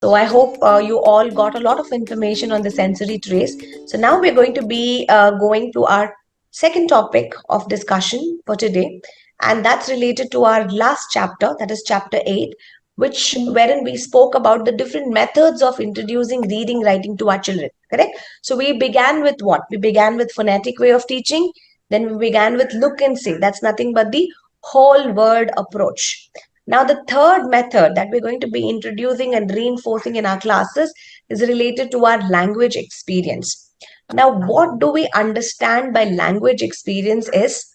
So I hope you all got a lot of information on the sensory trace. So now we're going to be going to our second topic of discussion for today, and that's related to our last chapter, that is chapter 8, which wherein we spoke about the different methods of introducing reading, writing to our children. Correct? So we began with what? We began with phonetic way of teaching. Then we began with look and say. That's nothing but the whole word approach. Now, the third method that we're going to be introducing and reinforcing in our classes is related to our language experience. Now, what do we understand by language experience is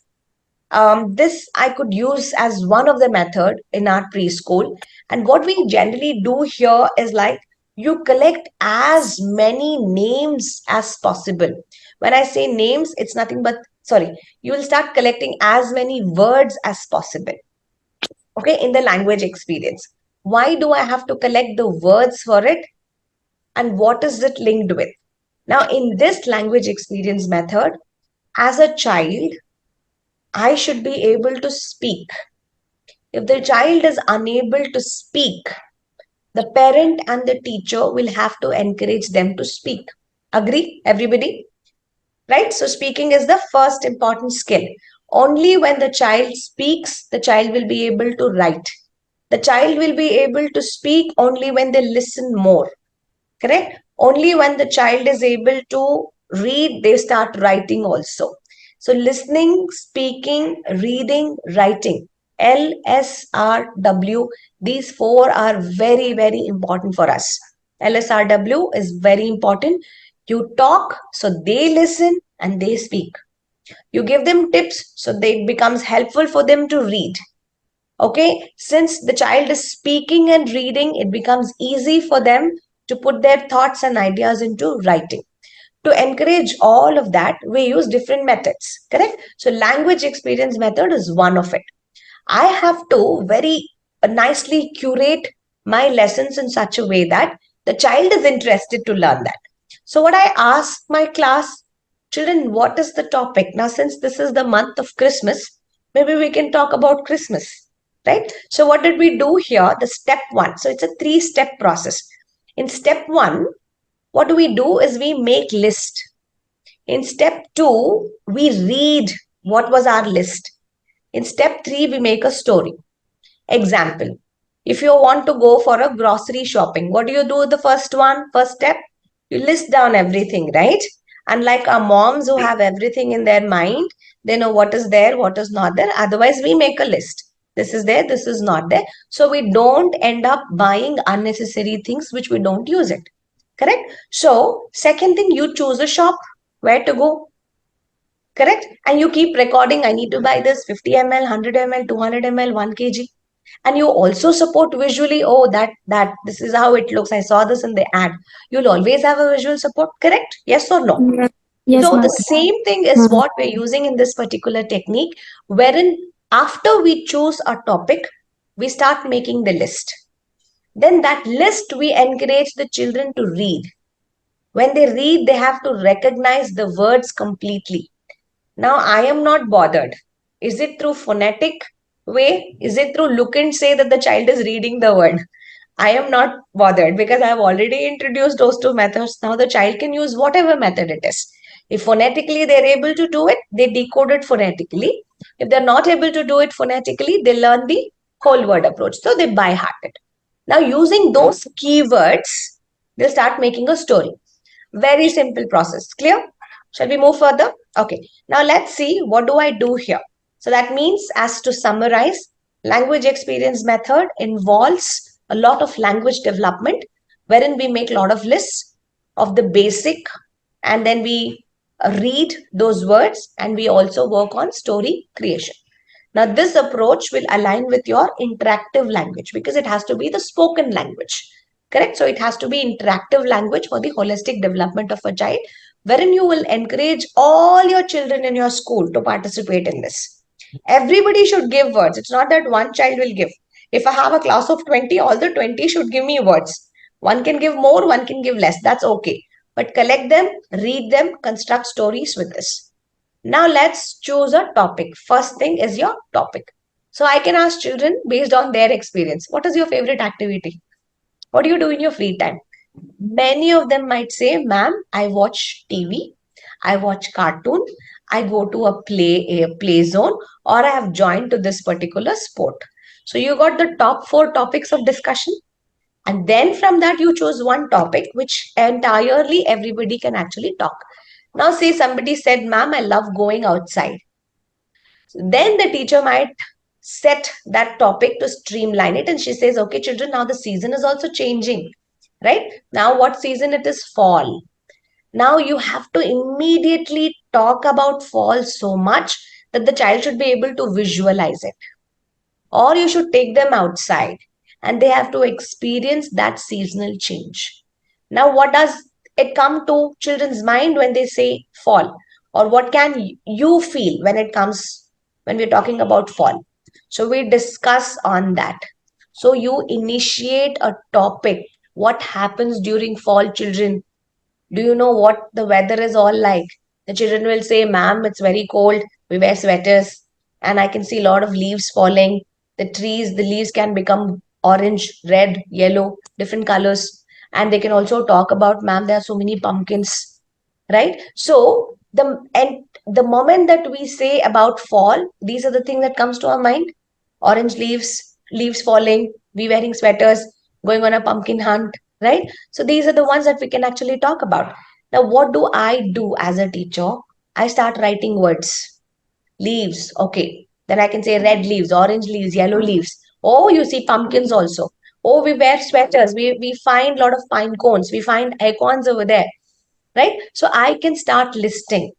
this I could use as one of the method in our preschool. And what we generally do here is like you collect as many names as possible. When I say names, it's nothing but, sorry, you will start collecting as many words as possible, okay, in the language experience. Why do I have to collect the words for it, and what is it linked with? Now, in this language experience method, as a child, I should be able to speak. If the child is unable to speak, the parent and the teacher will have to encourage them to speak. Agree, everybody? Right? So, speaking is the first important skill. Only when the child speaks, the child will be able to write. The child will be able to speak only when they listen more. Correct? Only when the child is able to read, they start writing also. So, listening, speaking, reading, writing, LSRW, these four are very, very important for us. LSRW is very important. You talk, so they listen and they speak. You give them tips, so they becomes helpful for them to read. Okay, since the child is speaking and reading, it becomes easy for them to put their thoughts and ideas into writing. To encourage all of that, we use different methods, correct? So, language experience method is one of it. I have to very nicely curate my lessons in such a way that the child is interested to learn that. So, what I ask my class, children, what is the topic? Now, since this is the month of Christmas, maybe we can talk about Christmas, right? So, what did we do here? The step one. So, it's a three-step process. In step one, what do we do is we make list. In step two, we read what was our list. In step three, we make a story. Example, if you want to go for a grocery shopping, what do you do? The first one, first step, you list down everything, right? Unlike our moms who have everything in their mind, they know what is there, what is not there. Otherwise, we make a list. This is there, this is not there. So we don't end up buying unnecessary things which we don't use it. Correct? So, second thing, you choose a shop, where to go. Correct? And you keep recording, I need to buy this 50 ml, 100 ml, 200 ml, 1 kg. And you also support visually, oh, that this is how it looks. I saw this in the ad. You'll always have a visual support, correct? Yes or no? Yes, yes, So the ma'am. same thing is what we're using in this particular technique, wherein after we choose a topic, we start making the list. Then that list we encourage the children to read. When they read, they have to recognize the words completely. Now, I am not bothered. Is it through phonetic way? Is it through look and say that the child is reading the word? I am not bothered because I have already introduced those two methods. Now the child can use whatever method it is. If phonetically they're able to do it, they decode it phonetically. If they're not able to do it phonetically, they learn the whole word approach. So they by heart it. Now using those keywords, they'll start making a story. Very simple process. Clear? Shall we move further? Okay. Now let's see what do I do here. So that means, as to summarize, language experience method involves a lot of language development, wherein we make a lot of lists of the basic, and then we read those words, and we also work on story creation. Now, this approach will align with your interactive language because it has to be the spoken language. Correct? So, it has to be interactive language for the holistic development of a child, wherein you will encourage all your children in your school to participate in this. Everybody should give words. It's not that one child will give. If I have a class of 20, all the 20 should give me words. One can give more, one can give less. That's okay. But collect them, read them, construct stories with this. Now let's choose a topic. First thing is your topic. So I can ask children based on their experience. What is your favorite activity? What do you do in your free time? Many of them might say, ma'am, I watch TV, I watch cartoon, I go to a play zone, or I have joined to this particular sport. So you got the top four topics of discussion, and then from that you choose one topic which entirely everybody can actually talk. Now, say somebody said, ma'am, I love going outside. Then the teacher might set that topic to streamline it, and she says, okay, children, now the season is also changing, right? Now, what season it is? Fall. Now you have to immediately talk about fall so much that the child should be able to visualize it. Or you should take them outside and they have to experience that seasonal change. Now, what does it come to children's mind when they say fall? Or what can you feel when it comes when we're talking about fall? So we discuss on that. So you initiate a topic. What happens during fall, children? Do you know what the weather is all like? The children will say, ma'am, it's very cold. We wear sweaters. And I can see a lot of leaves falling. The leaves can become orange, red, yellow, different colors. And they can also talk about, ma'am, there are so many pumpkins, right? So the moment that we say about fall, these are the things that comes to our mind. Orange leaves, leaves falling, we wearing sweaters, going on a pumpkin hunt, right? So these are the ones that we can actually talk about. Now, what do I do as a teacher? I start writing words. Leaves, okay. Then I can say red leaves, orange leaves, yellow leaves. Oh, you see pumpkins also. Oh, we wear sweaters. We find a lot of pine cones. We find acorns over there, right? So I can start listing.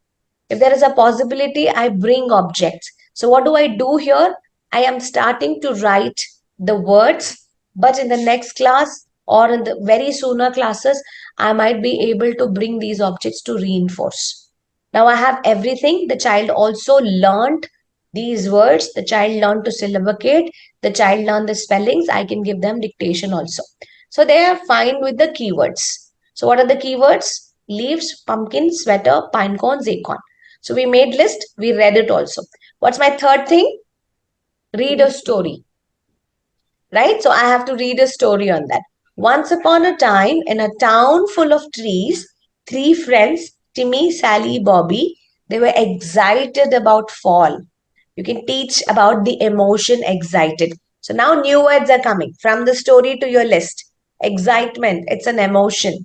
If there is a possibility, I bring objects. So what do I do here? I am starting to write the words, but in the next class or in the very sooner classes, I might be able to bring these objects to reinforce. Now I have everything. The child also learned these words. The child learned to syllabicate. The child learned the spellings. I can give them dictation also. So they are fine with the keywords. So what are the keywords? Leaves, pumpkin, sweater, pine cones, acorn. So we made list, we read it also. What's my third thing? Read a story, right? So I have to read a story on that. Once upon a time, in a town full of trees, three friends, Timmy, Sally, Bobby, they were excited about fall. You can teach about the emotion excited. So now new words are coming from the story to your list. Excitement, it's an emotion,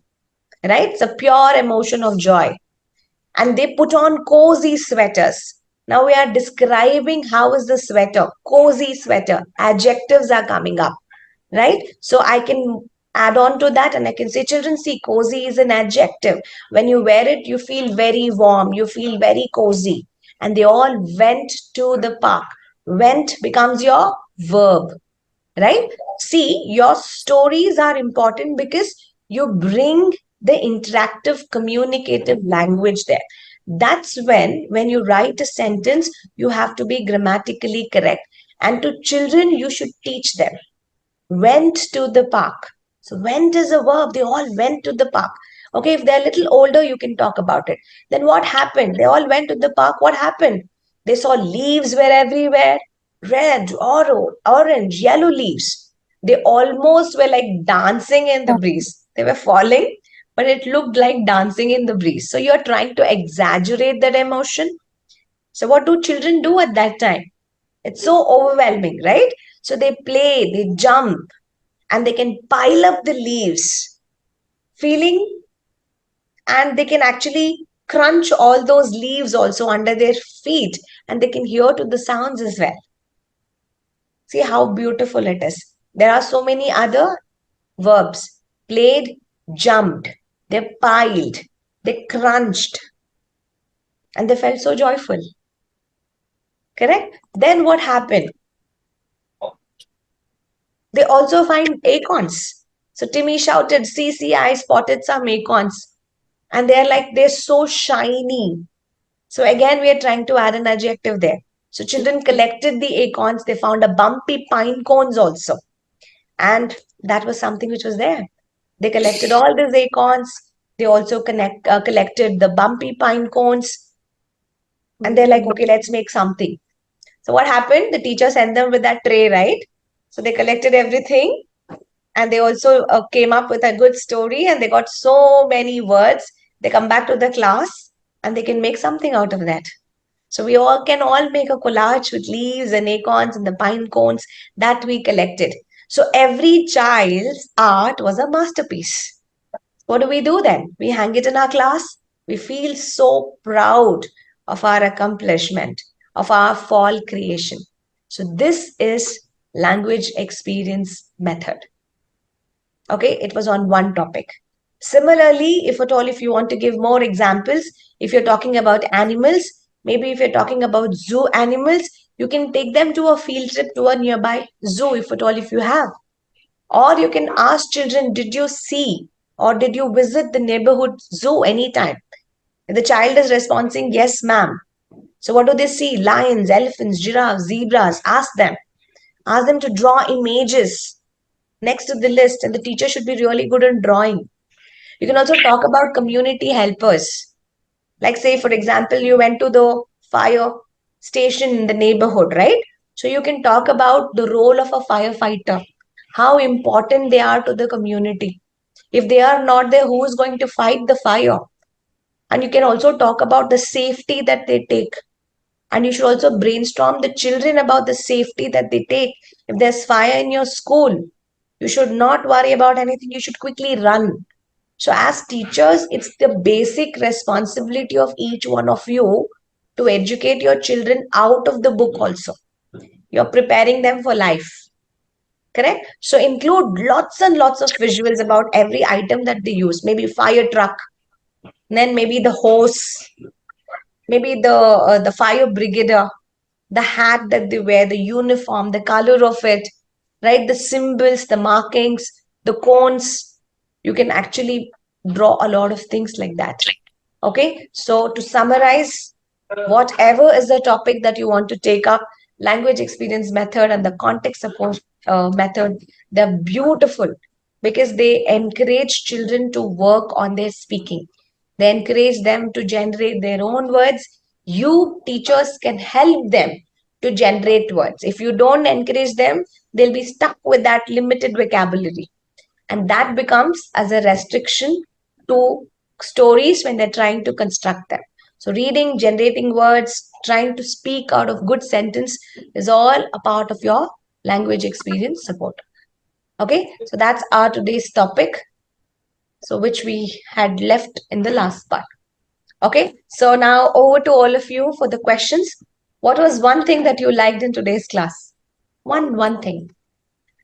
right? It's a pure emotion of joy. And they put on cozy sweaters. Now we are describing how is the sweater, cozy sweater. Adjectives are coming up, right? So I can add on to that and I can say, children, see, cozy is an adjective. When you wear it, you feel very warm, you feel very cozy. And they all went to the park. Went becomes your verb, right? See, your stories are important because you bring the interactive communicative language there. That's when you write a sentence, you have to be grammatically correct. And to children, you should teach them. Went to the park. So went is a verb. They all went to the park. Okay, if they're a little older, you can talk about it. Then what happened? They all went to the park. What happened? They saw leaves were everywhere. Red, orange, yellow leaves. They almost were like dancing in the breeze. They were falling, but it looked like dancing in the breeze. So you're trying to exaggerate that emotion. So what do children do at that time? It's so overwhelming, right? So they play, they jump, and they can pile up the leaves, feeling, and they can actually crunch all those leaves also under their feet, and they can hear to the sounds as well. See how beautiful it is. There are so many other verbs. Played, jumped, they piled, they crunched, and they felt so joyful. Correct? Then what happened? They also find acorns. So Timmy shouted, see, I spotted some acorns. And they're like, they're so shiny. So again, we are trying to add an adjective there. So children collected the acorns. They found a bumpy pine cones also. And that was something which was there. They collected all these acorns. They also collected the bumpy pine cones. And they're like, okay, let's make something. So what happened? The teacher sent them with that tray, right? So they collected everything and they also came up with a good story, and they got so many words. They come back to the class and they can make something out of that. So we all can all make a collage with leaves and acorns and the pine cones that we collected. So every child's art was a masterpiece. What do we do then? We hang it in our class. We feel so proud of our accomplishment, of our fall creation. So this is language experience method. Okay, it was on one topic. Similarly, if at all, if you want to give more examples, if you're talking about animals, maybe if you're talking about zoo animals, you can take them to a field trip to a nearby zoo, if at all, if you have. Or you can ask children, did you see or did you visit the neighborhood zoo anytime? If the child is responding, yes, ma'am. So what do they see? Lions, elephants, giraffes, zebras. Ask them. Ask them to draw images next to the list, and the teacher should be really good in drawing. You can also talk about community helpers. Like, say, for example, you went to the fire station in the neighborhood, right? So you can talk about the role of a firefighter, how important they are to the community. If they are not there, who is going to fight the fire? And you can also talk about the safety that they take. And you should also brainstorm the children about the safety that they take. If there's fire in your school, you should not worry about anything. You should quickly run. So, as teachers, it's the basic responsibility of each one of you to educate your children out of the book also. You're preparing them for life. Correct? So, include lots and lots of visuals about every item that they use. Maybe fire truck, then maybe the hose, maybe the fire brigadier, the hat that they wear, the uniform, the color of it, right? The symbols, the markings, the cones. You can actually draw a lot of things like that. Okay, so to summarize, whatever is the topic that you want to take up, language experience method and the context support method, they're beautiful because they encourage children to work on their speaking. They encourage them to generate their own words. You, teachers, can help them to generate words. If you don't encourage them, they'll be stuck with that limited vocabulary. And that becomes as a restriction to stories when they're trying to construct them. So, reading, generating words, trying to speak out of good sentence is all a part of your language experience support. Okay, so that's our today's topic. So, which we had left in the last part. Okay, so now over to all of you for the questions. What was one thing that you liked in today's class? One thing.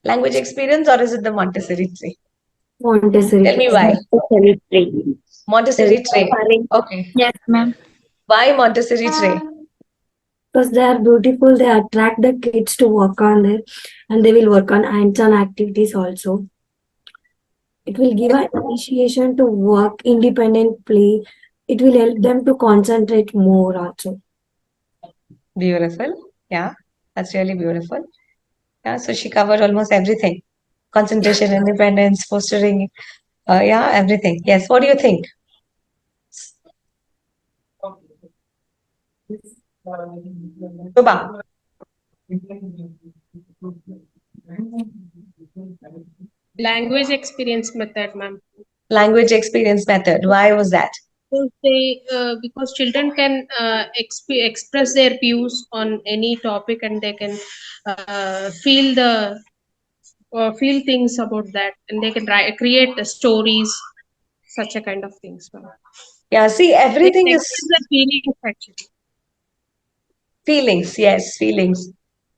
Language experience, or is it the Montessori tree? Montessori Tell me class. why. Montessori tree. Montessori tray. Okay. Yes, ma'am. Why Montessori tray? Because they are beautiful, they attract the kids to work on it, and they will work on hands-on activities also. It will give an initiation to work, independent play. It will help them to concentrate more also. Beautiful. Yeah, that's really beautiful. Yeah, so she covered almost everything. Concentration, independence, fostering, yeah, everything. Yes, what do you think? Shubha, Language experience method, ma'am. language experience method. Why was that? Because children can express their views on any topic, and they can feel things about that, and they can create the stories, such a kind of things, ma'am. Yeah, see, They everything can is express their feelings actually. feelings. Yes, feelings.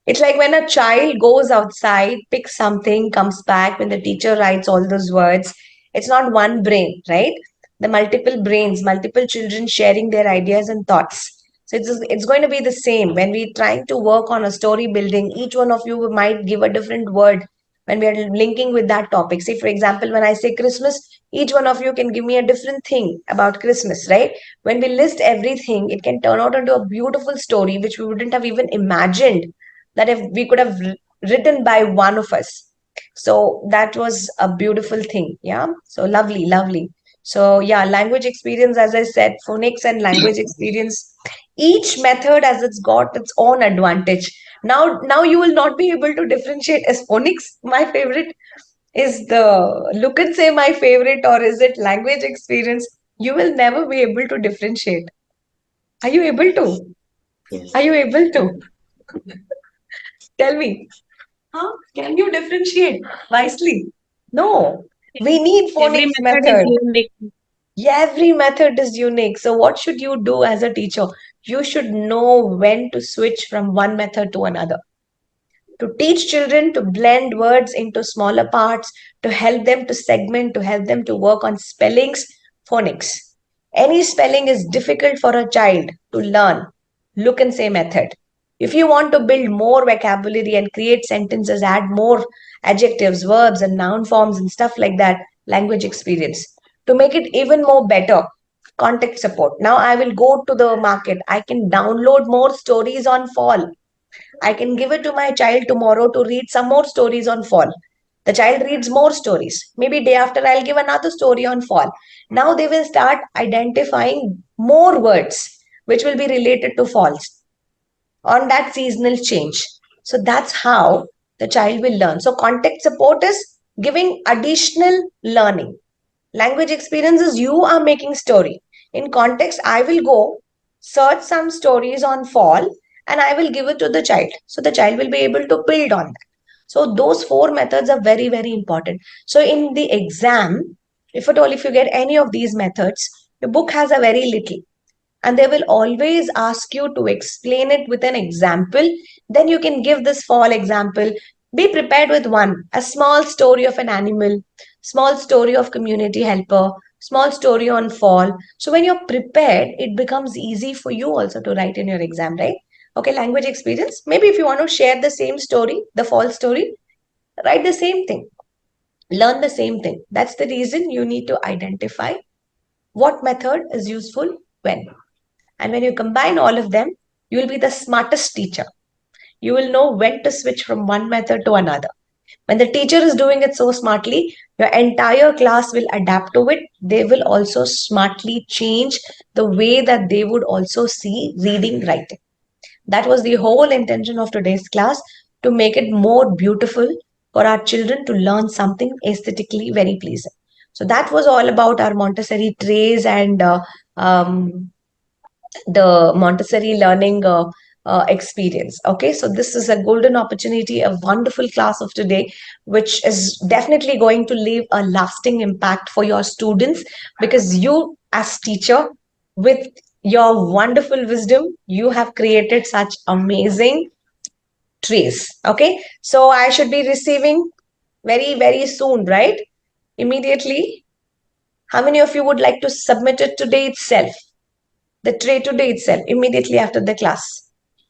It's like when a child goes outside, picks something, comes back, when the teacher writes all those words, it's not one brain, right? The multiple brains, multiple children sharing their ideas and thoughts. So it's going to be the same. When we're trying to work on a story building, each one of you might give a different word when we are linking with that topic. Say, for example, when I say Christmas, each one of you can give me a different thing about Christmas, right? When we list everything, it can turn out into a beautiful story, which we wouldn't have even imagined that if we could have written by one of us. So that was a beautiful thing. Yeah. So lovely, lovely. So yeah, language experience, as I said, phonics and language experience, each method has got its own advantage. Now you will not be able to differentiate as phonics, my favorite, Is the look and say my favorite, or is it language experience? You will never be able to differentiate. Are you able to? Yes. Are you able to? Tell me. Huh? Can you differentiate wisely? No. We need Every phonics method is method. unique. Yeah, every method is unique. So what should you do as a teacher? You should know when to switch from one method to another, to teach children to blend words into smaller parts, to help them to segment, to help them to work on spellings, phonics. Any spelling is difficult for a child to learn. Look and say method. If you want to build more vocabulary and create sentences, add more adjectives, verbs, and noun forms and stuff like that, language experience. To make it even more better, contact support. Now I will go to the market. I can download more stories on fall. I can give it to my child tomorrow to read some more stories on fall. The child reads more stories. Maybe day after I'll give another story on fall. Now they will start identifying more words which will be related to falls on that seasonal change. So that's how the child will learn. So context support is giving additional learning. Language experience is you are making story. In context, I will go search some stories on fall and I will give it to the child. So the child will be able to build on that. So those four methods are very, very important. So in the exam, if at all, if you get any of these methods, the book has a very little, and they will always ask you to explain it with an example. Then you can give this fall example. Be prepared with one, a small story of an animal, small story of community helper, small story on fall. So when you're prepared, it becomes easy for you also to write in your exam, right? Okay, language experience, maybe if you want to share the same story, the fall story, write the same thing, learn the same thing. That's the reason you need to identify what method is useful when. And when you combine all of them, you will be the smartest teacher. You will know when to switch from one method to another. When the teacher is doing it so smartly, your entire class will adapt to it. They will also smartly change the way that they would also see reading, writing. That was the whole intention of today's class, to make it more beautiful for our children to learn something aesthetically very pleasing. So that was all about our Montessori trays and the Montessori learning experience. Okay, so this is a golden opportunity, a wonderful class of today, which is definitely going to leave a lasting impact for your students, because you, as teacher, with your wonderful wisdom, you have created such amazing trees. Okay, so I should be receiving very, very soon, right? Immediately. How many of you would like to submit it today itself? The tray today itself, immediately after the class.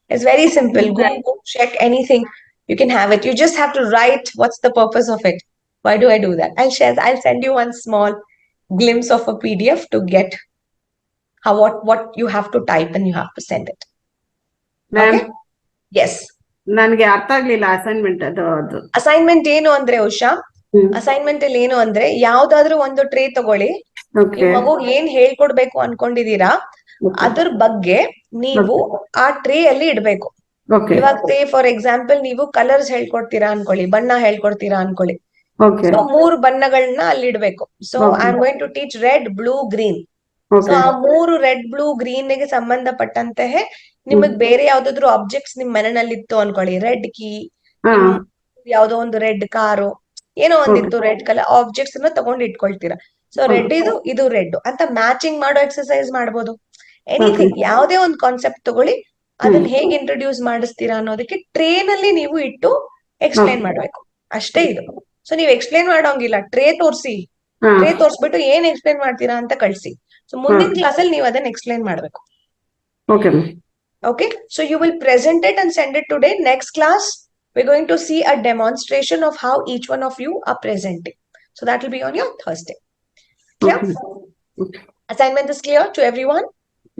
It's very simple. Go check anything. You can have it. You just have to write what's the purpose of it. Why do I do that? I'll send you one small glimpse of a PDF to get how what you have to type and you have to send it. Ma'am Okay? Yes. ನನಗೆ ಅರ್ಥ ಆಗ್ಲಿಲ್ಲ assignment ಅದು assignment ಏನು ಅಂದ್ರೆ Usha, assignment ಅಲ್ಲಿ ಏನು ಅಂದ್ರೆ ಯಾವ್ದಾದ್ರು ಒಂದು ಟ್ರೇ ತಗೊಳ್ಳಿ. ನಿಮ್ ಮಗು ಏನ್ ಹೇಳ್ಕೊಡ್ಬೇಕು ಅನ್ಕೊಂಡಿದೀರಾ ಅದ್ರ ಬಗ್ಗೆ ನೀವು ಆ ಟ್ರೇ ಅಲ್ಲಿ ಇಡ್ಬೇಕು. ಇವಾಗ ಫಾರ್ ಎಕ್ಸಾಂಪಲ್ ನೀವು ಕಲರ್ಸ್ ಹೇಳ್ಕೊಡ್ತೀರಾ ಅನ್ಕೊಳ್ಳಿ, ಬಣ್ಣ ಹೇಳ್ಕೊಡ್ತೀರಾ ಅನ್ಕೊಳ್ಳಿ. ಸೊ 3 ಬಣ್ಣಗಳನ್ನ ಅಲ್ಲಿ ಇಡ್ಬೇಕು. So I am going to teach red, blue, green. So ಆ 3 ರೆಡ್, ಬ್ಲೂ, ಗ್ರೀನ್ ಗೆ ಸಂಬಂಧಪಟ್ಟಂತೆ ನಿಮಗ್ ಬೇರೆ ಯಾವ್ದಾದ್ರು ಆಬ್ಜೆಕ್ಟ್ಸ್ ನಿಮ್ ಮನೆಯಲ್ಲಿ ಇತ್ತು ಅನ್ಕೊಳ್ಳಿ, ರೆಡ್ ಕೀ, ಯಾವ್ದೋ ಒಂದು ರೆಡ್ ಕಾರು, ಏನೋ ಒಂದಿತ್ತು ರೆಡ್ ಕಲರ್ ಆಬ್ಜೆಕ್ಟ್ಸ್ ಅನ್ನ ತಗೊಂಡು ಇಟ್ಕೊಳ್ತೀರಾ. ಸೊ ರೆಡ್ ಇದು ರೆಡ್ ಅಂತ ಮ್ಯಾಚಿಂಗ್ ಮಾಡೋ ಎಕ್ಸರ್ಸೈಸ್ ಮಾಡ್ಬೋದು. ಎನಿಥಿಂಗ್, ಯಾವುದೇ ಒಂದು ಕಾನ್ಸೆಪ್ಟ್ ತಗೊಳ್ಳಿ, ಅದನ್ನ ಹೇಗೆ ಇಂಟ್ರೊಡ್ಯೂಸ್ ಮಾಡಿಸ್ತೀರಾ ಅನ್ನೋದಕ್ಕೆ ಟ್ರೇನ್ ಅಲ್ಲಿ ನೀವು ಇಟ್ಟು ಎಕ್ಸ್ಪ್ಲೈನ್ ಮಾಡ್ಬೇಕು. ಅಷ್ಟೇ ಇದು. ಸೊ ನೀವು ಎಕ್ಸ್ಪ್ಲೈನ್ ಮಾಡೋಂಗಿಲ್ಲ, ಟ್ರೇ ತೋರಿಸಿ, ಟ್ರೇ ತೋರಿಸ್ಬಿಟ್ಟು ಏನ್ ಎಕ್ಸ್ಪ್ಲೈನ್ ಮಾಡ್ತೀರಾ ಅಂತ ಕಳ್ಸಿ. ಸೊ ಮುಂದಿನ ಕ್ಲಾಸ್ ಅಲ್ಲಿ ನೀವು ಅದನ್ನ ಎಕ್ಸ್ಪ್ಲೈನ್ ಮಾಡ್ಬೇಕು. Okay, so you will present it and send it today. Next class, we're going to see a demonstration of how each one of you are presenting. So that will be on your Thursday. Clear? Assignment is clear to everyone?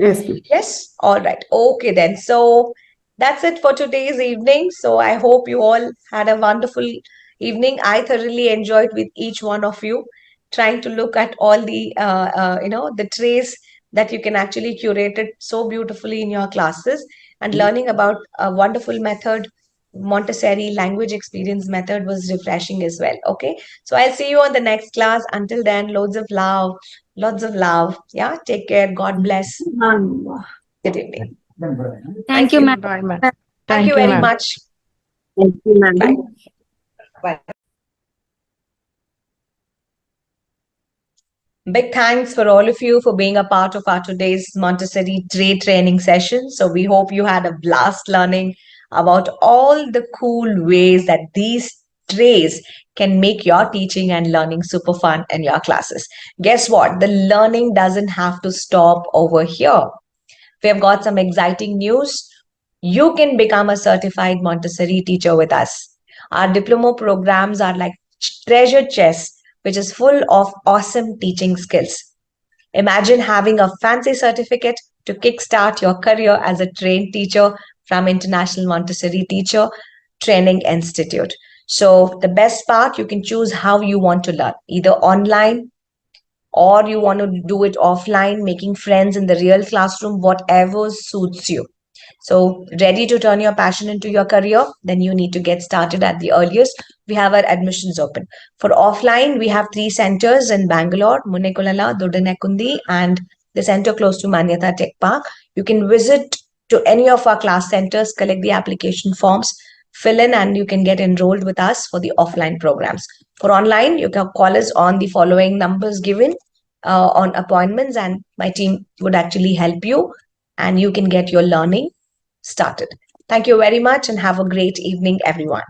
Yes. Yes? All right. Okay then. So that's it for today's evening. So I hope you all had a wonderful evening. I thoroughly enjoyed with each one of you, trying to look at all the, the trays that you can actually curate it so beautifully in your classes, and learning about a wonderful method Montessori language experience method was refreshing as well. Okay. So I'll see you on the next class. Until then, loads of love. Lots of love. Yeah. Take care. God bless. Good evening. Thank you, ma'am. Bye, ma'am. Thank you Thank you, very ma'am. much. Thank you, ma'am. Bye. Bye. Big thanks for all of you for being a part of our today's Montessori tray training session. So we hope you had a blast learning about all the cool ways that these trays can make your teaching and learning super fun in your classes. Guess what? The learning doesn't have to stop over here. We have got some exciting news. You can become a certified Montessori teacher with us. Our diploma programs are like treasure chests, which is full of awesome teaching skills. Imagine having a fancy certificate to kickstart your career as a trained teacher from International Montessori Teacher Training Institute. So, the best part, you can choose how you want to learn, either online or you want to do it offline, making friends in the real classroom, whatever suits you. So, ready to turn your passion into your career? Then you need to get started at the earliest. We have our admissions open. For offline, we have 3 centers in Bangalore, Munekulala, Doddanekundi, and the center close to Manyata Tech Park. You can visit to any of our class centers, collect the application forms, fill in, and you can get enrolled with us for the offline programs. For online, you can call us on the following numbers given on appointments, and my team would actually help you and you can get your learning started. Thank you very much and have a great evening, everyone.